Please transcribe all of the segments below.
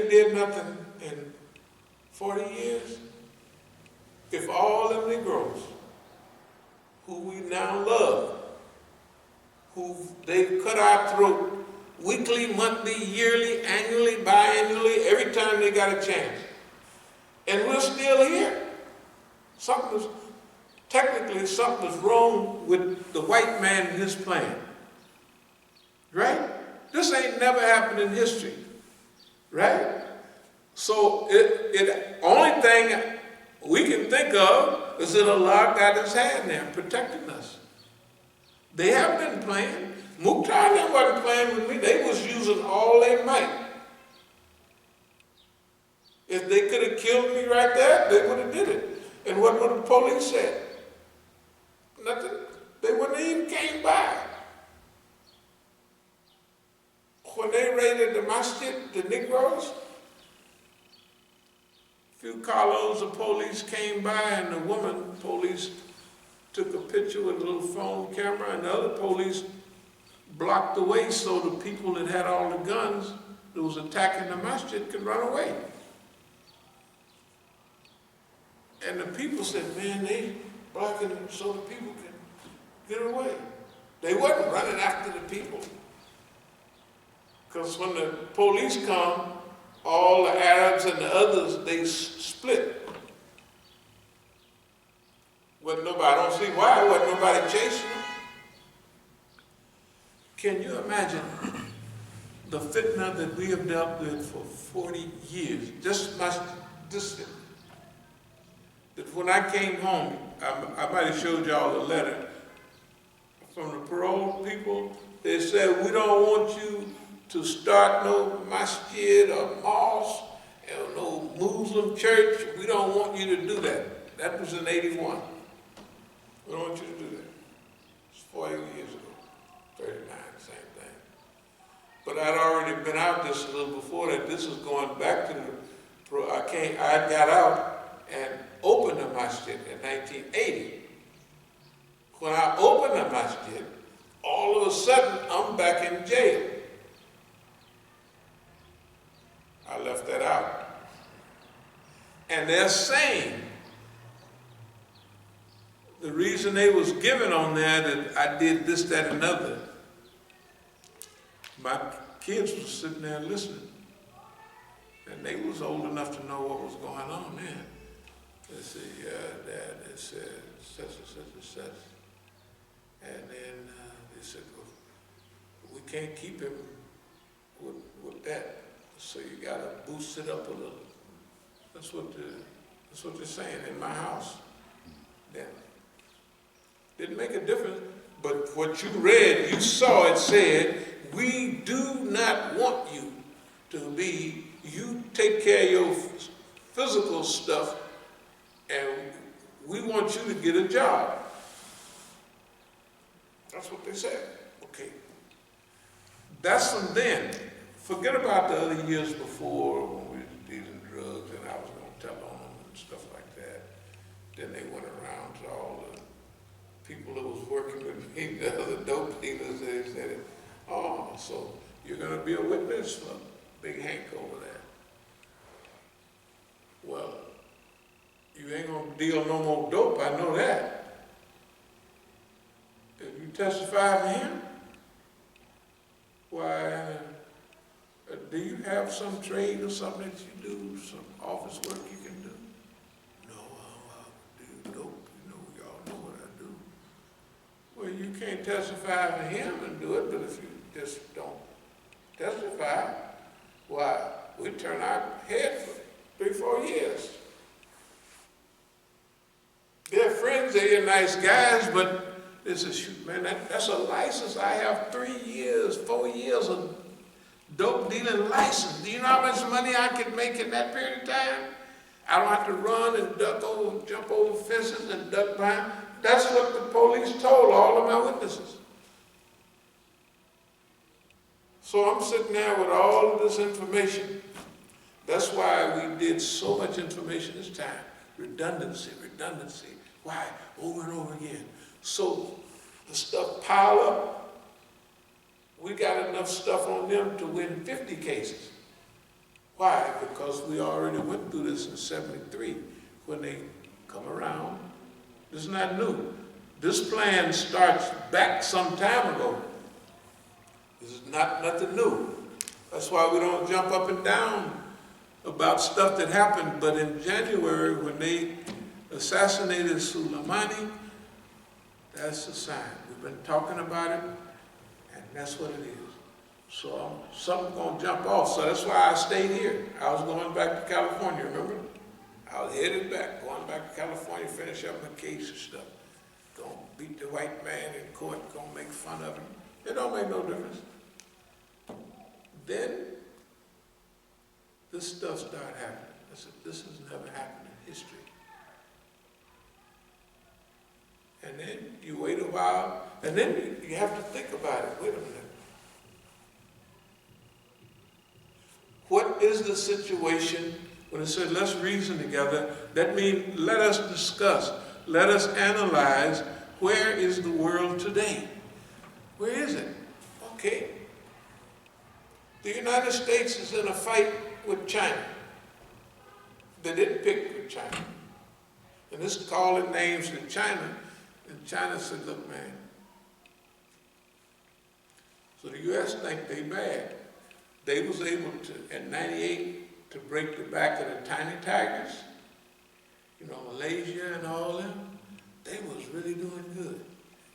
ain't did nothing in 40 years. If all them Negroes who we now love, who they've cut our throat weekly, monthly, yearly, annually, biannually, every time they got a chance, and we're still here, technically something's wrong with the white man and his plan. Right? This ain't never happened in history. Right? So only thing we can think of is that Allah got his hand there protecting us. They haven't been playing. Mukhtar wasn't playing with me. They was using all their might. If they could have killed me right there, they would have did it. And what would the police said? Nothing. They wouldn't even came by. When they raided the Masjid, the Negroes, a few carloads of police came by, and the woman police took a picture with a little phone camera, and the other police blocked the way so the people that had all the guns that was attacking the Masjid could run away. And the people said, man, they blocking it so the people can get away. They wasn't running after the people. Because when the police come, all the Arabs and the others, they split. Wasn't nobody, I don't see why, wasn't nobody chasing them. Can you imagine the fitna that we have dealt with for 40 years? That when I came home, I might have showed y'all a letter from the parole people. They said, we don't want you to start no masjid or mosque or no Muslim church. We don't want you to do that. That was in 81. We don't want you to do that. It's 40 years ago, 39, same thing. But I'd already been out this a little before that. This is going back to I got out and opened the masjid in 1980. When I opened the masjid, all of a sudden I'm back in jail. I left that out. And they're saying the reason they was giving on there that I did this, that, and other, my kids were sitting there listening. And they was old enough to know what was going on then. They said, yeah, Dad, they said such and such and such. And then they said, well, we can't keep him with that. So you gotta boost it up a little. That's what they're saying in my house. Then didn't make a difference. But what you read, you saw it said, we do not want you to be. You take care of your physical stuff, and we want you to get a job. That's what they said. Okay. That's from then. Forget about the other years before when we were dealing drugs and I was going to tell on them and stuff like that. Then they went around to all the people that was working with me, the other dope dealers, they said, oh, so you're going to be a witness for Big Hank over there. Well, you ain't going to deal no more dope, I know that. If you testify for him, why, do you have some trade or something that you do, some office work you can do? No, I do dope, you know, y'all know what I do. Well, you can't testify for him and do it, but if you just don't testify, why, we turn our head for 3-4 years. They're friends, they're nice guys, but they say, shoot, man, that's a license. I have 3 years, 4 years of dope dealing license. Do you know how much money I could make in that period of time? I don't have to run and jump over fences and duck behind. That's what the police told all of my witnesses. So I'm sitting there with all of this information. That's why we did so much information this time. Redundancy. Why? Over and over again. So the stuff piled up. We got enough stuff on them to win 50 cases. Why? Because we already went through this in '73 when they come around. This is not new. This plan starts back some time ago. This is not nothing new. That's why we don't jump up and down about stuff that happened. But in January, when they assassinated Soleimani, that's the sign. We've been talking about it, and that's what it is. So something's going to jump off. So that's why I stayed here. I was going back to California, remember? I was headed back, going back to California, finish up my case and stuff. Going to beat the white man in court, going to make fun of him. It don't make no difference. Then this stuff started happening. I said, this has never happened in history. And then you wait a while, and then you have to think about it. Wait a minute. What is the situation? When it said, let's reason together, that means let us discuss, let us analyze, where is the world today? Where is it? Okay. The United States is in a fight with China. They didn't pick with China. And this is calling names to China, and China said, look, man. So the U.S. think they bad. They was able to, in '98, to break the back of the tiny tigers, you know, Malaysia and all them. They was really doing good.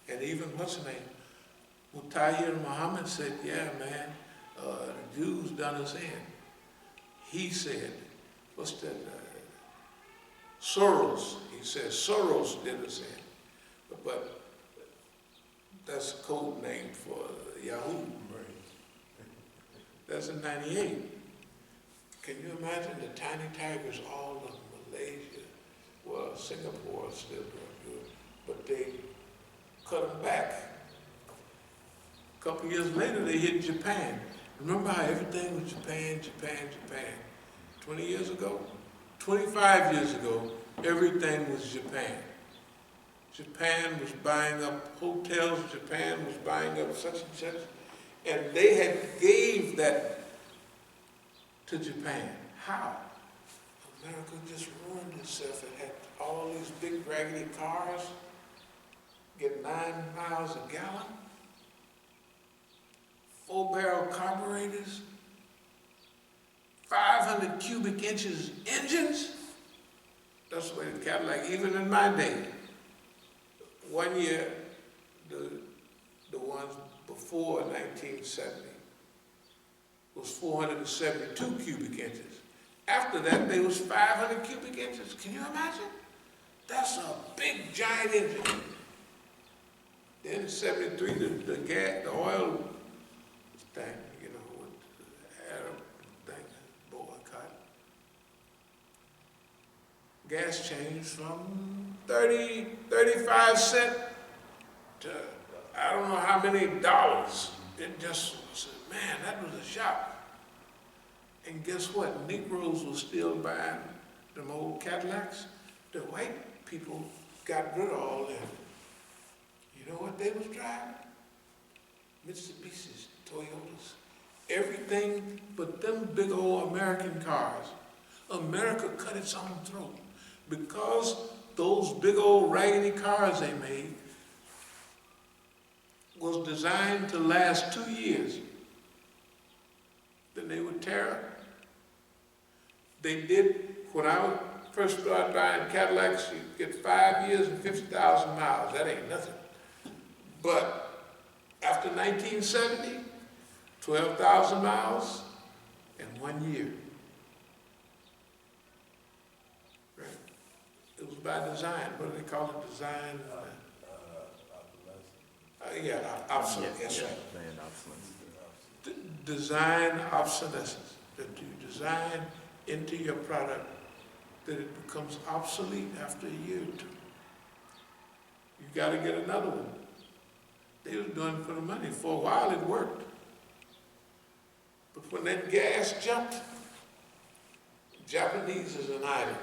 And even, what's her name? Mutahir Muhammad said, yeah, man, the Jews done us in. He said, what's that? Soros. He said, Soros did us in. But that's a code name for Yahoo. That's in '98. Can you imagine the tiny tigers all of Malaysia? Well, Singapore is still doing good, but they cut them back. A couple years later, they hit Japan. Remember how everything was Japan, Japan, Japan? 20 years ago? 25 years ago, everything was Japan. Japan was buying up hotels, Japan was buying up such and such. And they had gave that to Japan. How? America just ruined itself. It had all these big raggedy cars, get 9 miles a gallon, 4-barrel carburetors, 500 cubic inches engines. That's the way the Cadillac, even in my day. One year, the ones before 1970 was 472 cubic inches. After that, they was 500 cubic inches. Can you imagine? That's a big, giant engine. Then in '73, the oil thing, you know, with the Arab thing, boycott. Gas changed from 35 cents to I don't know how many dollars. It just said, man, that was a shock. And guess what? Negroes were still buying them old Cadillacs. The white people got rid of all that. You know what they was driving? Mitsubishis, Toyotas, everything but them big old American cars. America cut its own throat because those big old raggedy cars they made was designed to last 2 years. Then they would tear up. They did, when I first started buying Cadillacs, you get 5 years and 50,000 miles. That ain't nothing. But after 1970, 12,000 miles in 1 year. Right? It was by design. What do they call it? Design? Obsolescence. Yes, right. Design obsolescence. That you design into your product that it becomes obsolete after a year or two. You got to get another one. They was doing it for the money. For a while it worked. But when that gas jumped, Japanese is an island.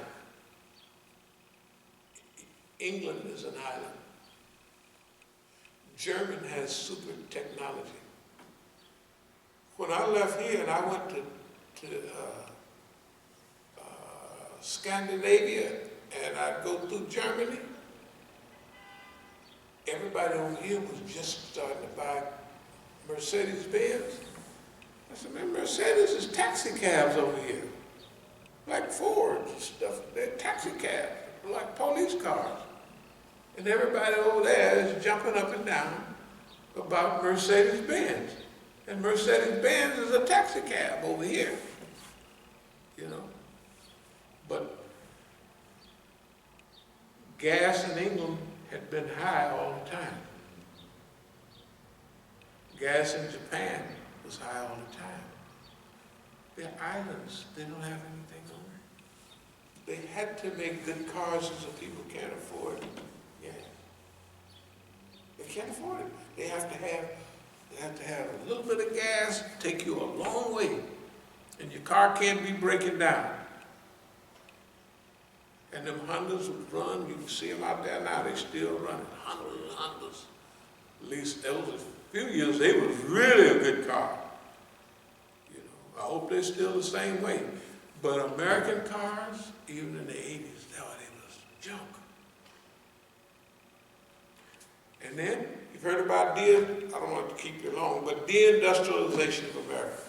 England is an island. German has super technology. When I left here and I went to Scandinavia and I'd go through Germany, everybody over here was just starting to buy Mercedes-Benz. I said, man, Mercedes is taxi cabs over here. Like Ford and stuff, they're taxi cabs, like police cars. And everybody over there is jumping up and down about Mercedes-Benz. And Mercedes-Benz is a taxi cab over here, you know. But gas in England had been high all the time. Gas in Japan was high all the time. They're islands, they don't have anything on it. They had to make good cars so people can't afford it. Yeah. They can't afford it. They have to have a little bit of gas, take you a long way, and your car can't be breaking down. And them Hondas would run, you can see them out there now, they still running, Hondas. At least there was a few years, they was really a good car. You know, I hope they're still the same way. But American cars, even in the 80s, they was junk. And then, you've heard about I don't want to keep you long, but deindustrialization of America.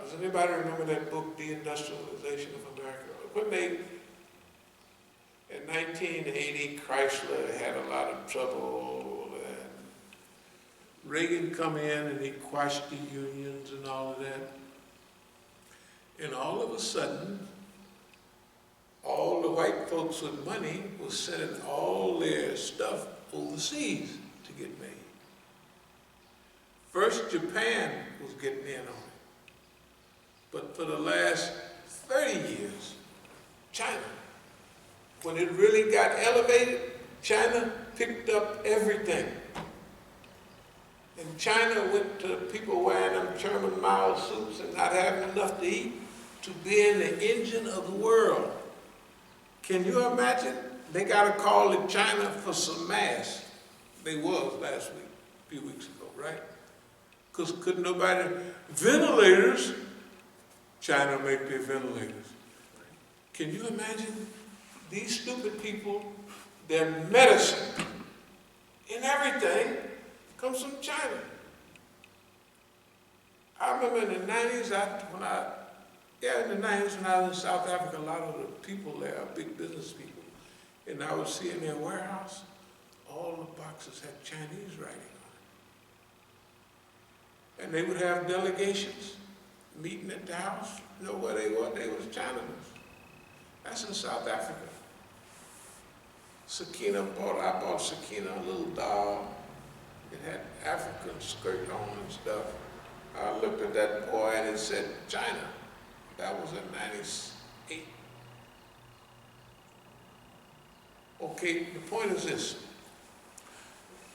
Does anybody remember that book, Deindustrialization of America? When in 1980, Chrysler had a lot of trouble, and Reagan come in and he quashed the unions and all of that. And all of a sudden, all the white folks with money was sending all their stuff overseas to get made. First, Japan was getting in on it. But for the last 30 years, China, when it really got elevated, China picked up everything. And China went to people wearing them Chairman Mao suits and not having enough to eat to being the engine of the world. Can you imagine? They got a call in China for some masks. They was last week, a few weeks ago, right? Because couldn't nobody, ventilators, China make their ventilators. Can you imagine these stupid people, their medicine and everything comes from China. I remember in the 90s, in the 90s when I was in South Africa, a lot of the people there are big business people. And I would see in their warehouse, all the boxes had Chinese writing on it. And they would have delegations meeting at the house. You know where they were? They was Chinese. That's in South Africa. I bought Sakina a little doll. It had African skirt on and stuff. I looked at that boy and it said China. That was in 98. Okay, the point is this.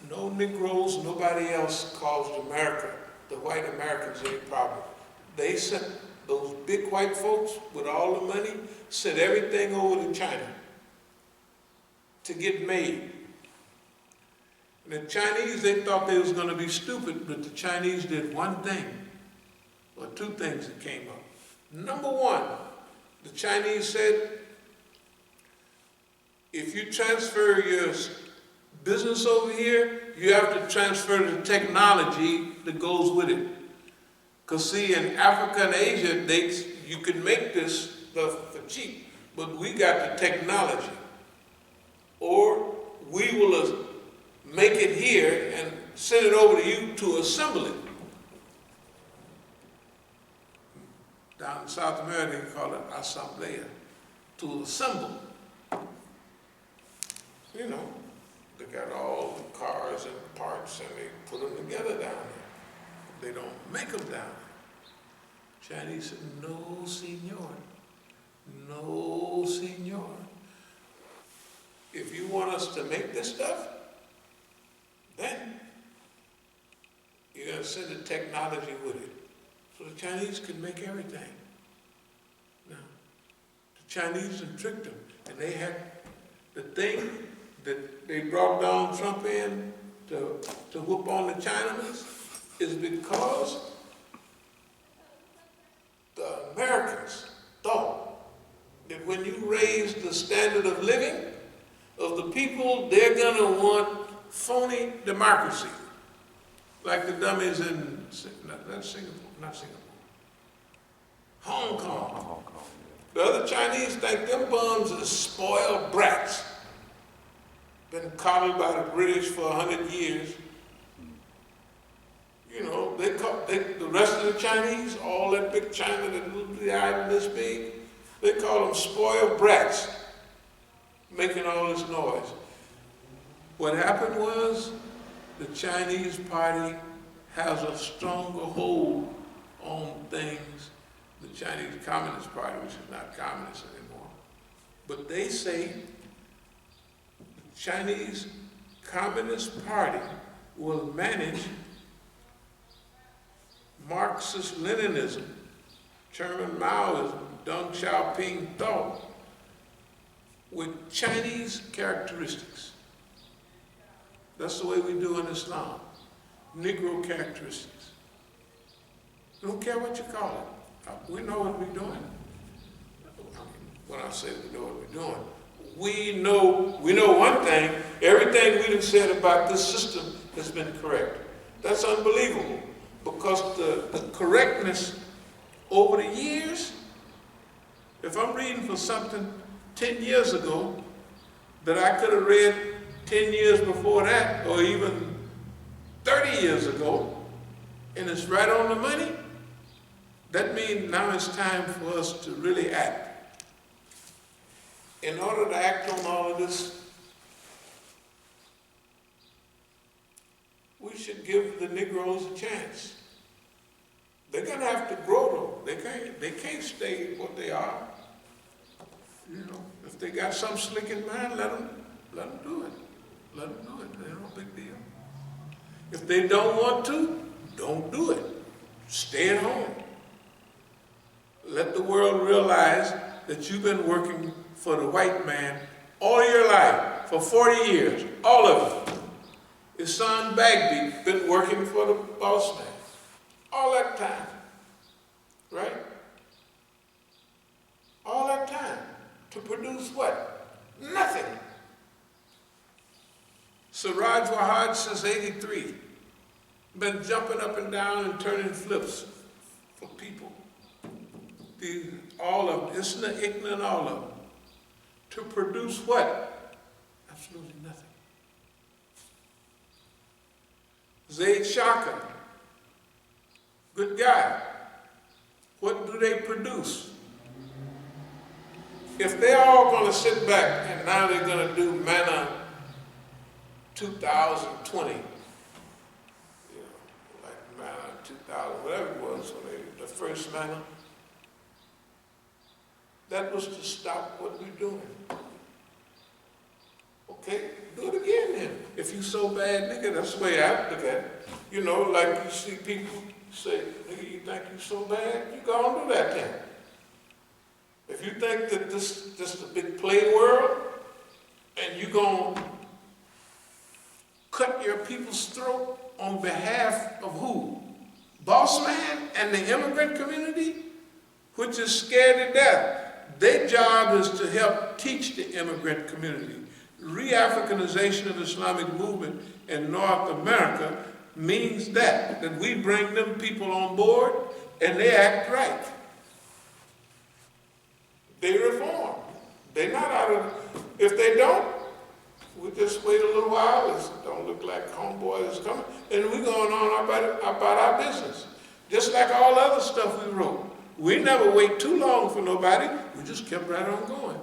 No Negroes, nobody else caused America, the white Americans, any problem. They sent those big white folks with all the money, sent everything over to China to get made. And the Chinese, they thought they was going to be stupid, but the Chinese did one thing, or two things that came up. Number one, the Chinese said, if you transfer your business over here, you have to transfer the technology that goes with it. Because see, in Africa and Asia, you can make this stuff for cheap, but we got the technology. Or we will make it here and send it over to you to assemble it. Down in South America, they call it asamblea, to assemble. You know, they got all the cars and parts and they put them together down there. They don't make them down there. Chinese said, no, senor. No, senor. If you want us to make this stuff, then you're going to send the technology with it. So the Chinese could make everything. Now, the Chinese had tricked them. And they had the thing that they brought Donald Trump in to whoop on the Chinese is because the standard of living of the people, they're going to want phony democracy. Like the dummies in, not Singapore, Hong Kong. The other Chinese think them bums are spoiled brats. Been coddled by the British for 100 years. You know, the rest of the Chinese, all that big China, that little the island this big, they call them spoiled brats, making all this noise. What happened was the Chinese party has a stronger hold on things. The Chinese Communist Party, which is not communist anymore. But they say the Chinese Communist Party will manage Marxist-Leninism, German Maoism, Deng Xiaoping thought with Chinese characteristics. That's the way we do in Islam. Negro characteristics. Don't care what you call it. We know what we're doing. When I say we know what we're doing, we know one thing. Everything we have said about this system has been correct. That's unbelievable, because the correctness over the years, if I'm reading for something 10 years ago that I could have read 10 years before that, or even 30 years ago, and it's right on the money, that means now it's time for us to really act. In order to act on all of this, we should give the Negroes a chance. They're going to have to grow, though. They can't stay what they are. You know, if they got something slick in mind, let them do it. Let them do it. They're no big deal. If they don't want to, don't do it. Stay at home. Let the world realize that you've been working for the white man all your life, for 40 years, all of it. His son Bagby been working for the boss man all that time, right? All that time to produce what? Nothing. Siraj Wahad since '83 been jumping up and down and turning flips for people. All of them, Isna, ignorant, all of them. To produce what? Absolutely nothing. Zaid Shaka, good guy. What do they produce? If they're all going to sit back and now they're going to do Manna 2020, you know, like Manna 2000, whatever it was, the first Manna, that was to stop what we're doing. Okay, do it again then. If you so bad, nigga, that's the way I look at it. You know, like you see people say, nigga, you think you so bad? You go and do that then. If you think that this is a big play world, and you're going to cut your people's throat on behalf of who? Boss man and the immigrant community, which is scared to death. Their job is to help teach the immigrant community. Re-Africanization of the Islamic movement in North America means that we bring them people on board and they act right. They reform. They're not out of, if they don't, we just wait a little while, it don't look like homeboy is coming, and we're going on about our business. Just like all other stuff we wrote. We never wait too long for nobody, we just kept right on going.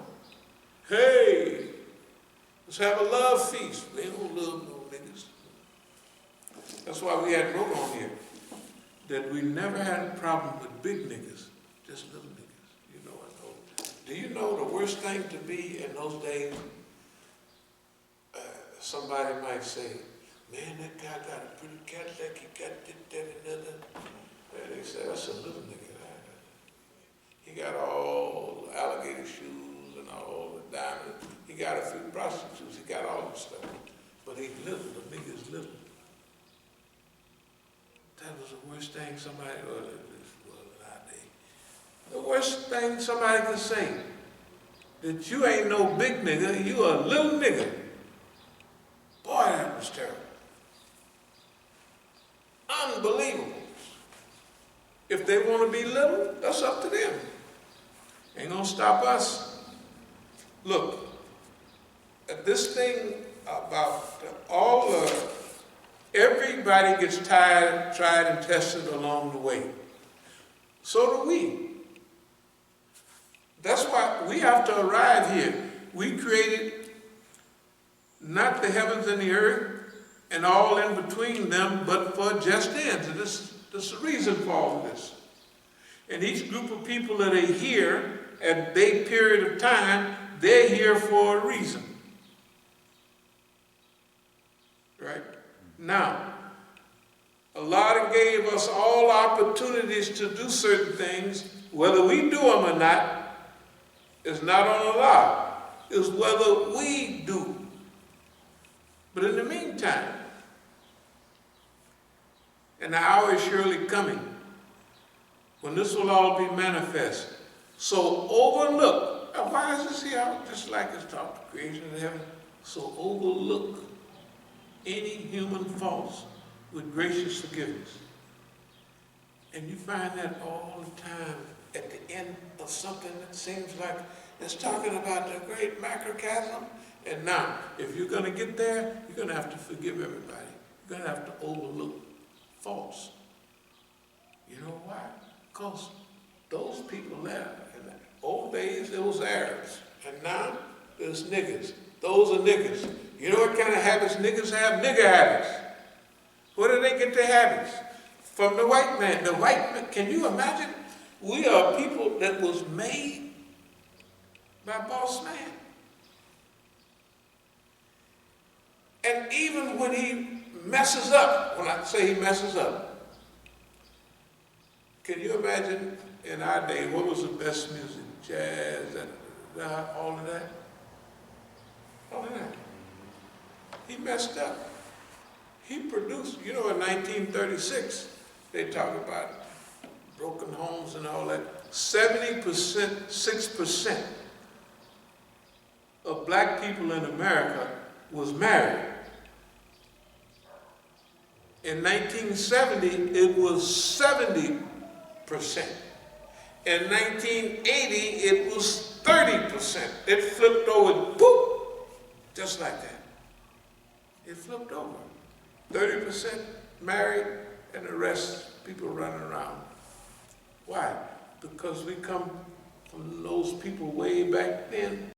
Hey, let's have a love feast. They don't love no niggas. That's why we had wrote on here that we never had a problem with big niggas, just little niggas. You know, I know. Do you know the worst thing to be in those days? Somebody might say, man, that guy got a pretty Cadillac, he got this, that, and other. And they say, that's a little nigga. He got all the alligator shoes and all the diamonds. He got a few prostitutes. He got all the stuff. But he's little. The nigga's little. That was the worst thing somebody, the worst thing somebody could say. that you ain't no big nigga, you a little nigga. Boy, that was terrible. Unbelievable. If they want to be little, that's up to them. Ain't gonna stop us. Look, at this thing about everybody gets tried and tested along the way. So do we. That's why we have to arrive here. We created not the heavens and the earth and all in between them, but for just ends. And this is the reason for all of this. And each group of people that are here at their period of time, they're here for a reason. Right? Now, Allah gave us all opportunities to do certain things. Whether we do them or not is not on Allah. It's whether we do. But in the meantime, and the hour is surely coming when this will all be manifest. So overlook. Now why is this here? Just like it's taught, the creation of heaven. So overlook any human faults with gracious forgiveness. And you find that all the time at the end of something that seems like it's talking about the great macrocosm. And now, if you're going to get there, you're going to have to forgive everybody. You're going to have to overlook faults. You know why? Because those people there, in the old days, there was Arabs. And now, there's niggas. Those are niggas. You know what kind of habits niggas have? Nigger habits. Where do they get their habits? From the white man. The white man, can you imagine? We are people that was made by boss man. And even when he messes up, when I say he messes up, can you imagine in our day, what was the best music? Jazz, all of that? All of that. He messed up. He produced, you know, in 1936, they talk about broken homes and all that. 6% of black people in America was married. In 1970, it was 70%. In 1980, it was 30%. It flipped over, boop, just like that. It flipped over. 30% married, and the rest, people running around. Why? Because we come from those people way back then